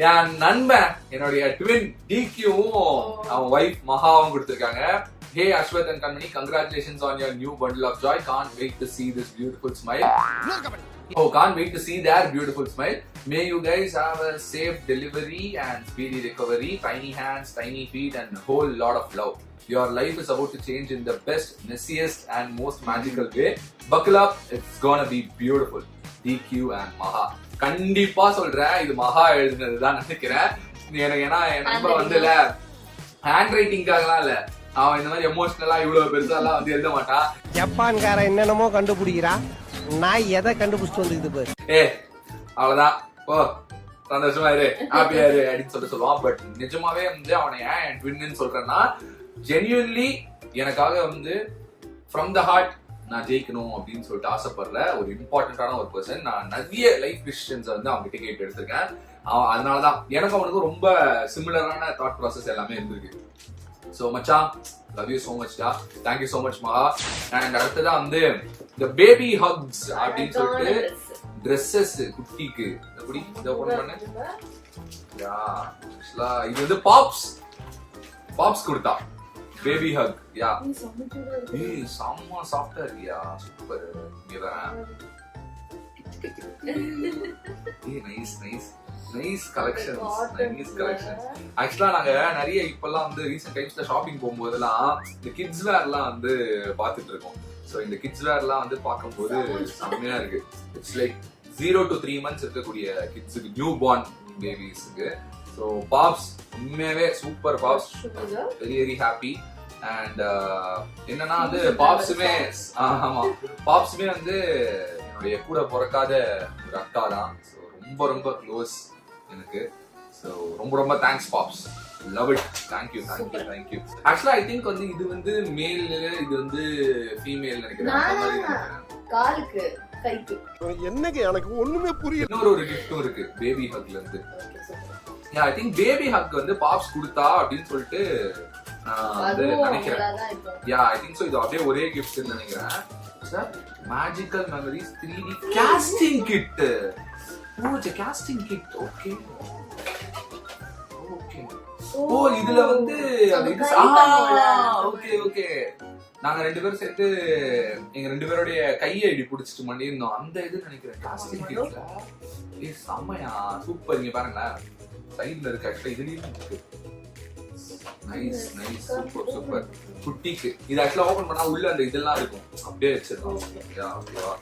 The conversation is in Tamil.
என் நண்பன் என்னுடைய ட்வின் டிக்யூவும் அவன் வைஃப் மகாவும் கொடுத்திருக்காங்க. Hey Ashwath and Kanmani, congratulations on your new bundle of joy. Can't wait to see this beautiful smile. Oh, can't wait to see their beautiful smile. May you guys have a safe delivery and speedy recovery. Tiny hands, tiny feet and a whole lot of love. Your life is about to change in the best, messiest and most magical way. Buckle up, it's gonna be beautiful. DQ and Maha. கண்டிப்பா சொல்றேன், இது மகா எழுதுனதுதான் நினைக்கிறேன். எனக்கு ஏன்னா என் நம்பர் வந்து இல்ல ஹேண்ட் ரைட்டிங்காகலாம் இல்ல, அவன் இந்த மாதிரி எமோஷனலா இவ்வளவு பெருசா எல்லாம் வந்து எழுத மாட்டான். ஜப்பான்கார என்னென்னமோ கண்டுபிடிக்கிறான், நான் எதை கண்டுபிடிச்சிட்டு வந்துக்குது. அவ்வளவுதான், ஓ சந்தோஷமா இரு, ஹாப்பியா இரு அப்படின்னு சொல்லுவான். பட் நிஜமாவே வந்து அவனை ஏன் ட்வின்னு சொல்றேன்னா, ஜென்யூன்லி எனக்காக வந்து ஃப்ரம் த ஹார்ட் நான் ஜெயிக்கணும் அப்படின்னு சொல்லிட்டு ஆசைப்படுற ஒரு இம்பார்ட்டன்டான ஒரு பர்சன். நான் நிறைய லைஃப் டிசிஷன்ஸ் வந்து அவங்க கிட்ட கேட்டு எடுத்திருக்கேன். அதனாலதான் எனக்கு அவனுக்கு ரொம்ப சிமிலரான தாட் ப்ராசஸ் எல்லாமே இருந்திருக்கு. ஸோ மச்சான், லவ் யூ ஸோ மச்டா, தேங்க்யூ ஸோ மச் மகா. அண்ட் அடுத்ததான் வந்து இந்த பேபி ஹக்ஸ் அப்படின்னு சொல்லிட்டு ட்ரெஸ்ஸஸ் குட்டிக்கு இதை ஓபன் பண்ணு. இது வந்து பாப்ஸ் கொடுத்தா பேபி ஹக். யா செம்ம சாஃப்டா இருக்கியா, சூப்பர். Nice collections. ஆக்சுவலா நாங்க நிறைய இப்பெல்லாம் வந்து ரீசெண்ட் டைம்ஸ்ல ஷாப்பிங் போகும்போதெல்லாம் இந்த கிட்ஸ் வேர்லாம் வந்து பாத்துட்டு இருக்கோம். சோ இந்த கிட்ஸ் வேர்லாம் வந்து பார்க்கும்போது செம்மையா இருக்கு. இட்ஸ் லைக் 0 to 3 months இருக்கக்கூடிய கிட்ஸுக்கு, நியூ பார்ன் பேபிஸ்க்கு. ஸோ பாப்ஸ் உண்மையாவே super pops, very very happy. And என்னன்னா வந்து பாப்ஸுமே வந்து என்னுடைய கூட பிறக்காத ஒரு அக்கா தான். ஸோ ரொம்ப ரொம்ப க்ளோஸ் எனக்கு. ஸோ ரொம்ப தேங்க்ஸ் பாப்ஸ், லவ் இட், தேங்க்யூ. ஆக்சுவலா ஐ திங்க் வந்து இது வந்து மேல், இது வந்து ஃபீமேல் நினைக்கிறேன். என்னங்க எனக்கு ஒண்ணுமே புரியல. இன்னொரு ஒரு கிஃப்டும் இருக்கு பேபி ஹக்ல இருந்து. ஐ திங்க் பேபி ஹக் வந்து பாப்ஸ் கொடுத்தா அப்படின்னு சொல்லிட்டு வந்து நினைக்கிறேன். I think so. இது அப்படியே ஒரே கிஃப்ட் நினைக்கிறேன். Magical memories 3D casting kit. casting kit. Okay. இதுல வந்து ஓகே நாங்க 2 பேரும் சேர்த்து எங்க 2 பேருடைய கையை இடி புடிச்சிட்டு பண்ணிருந்தோம். அந்த இது நினைக்கிறேன் காஸ்டிங் கிட்ல. செம்மையா சூப்பர். இங்க பாருங்களேன், சைடுல இருக்கு. ஆக்சுவலா இதுலயும் இருக்கு. Nice super. குட்டிக்கு இது ஆக்சுவலா ஓபன் பண்ணா உள்ள அந்த இதெல்லாம் இருக்கும், அப்படியே வச்சிருக்கோம். ஓகேவா?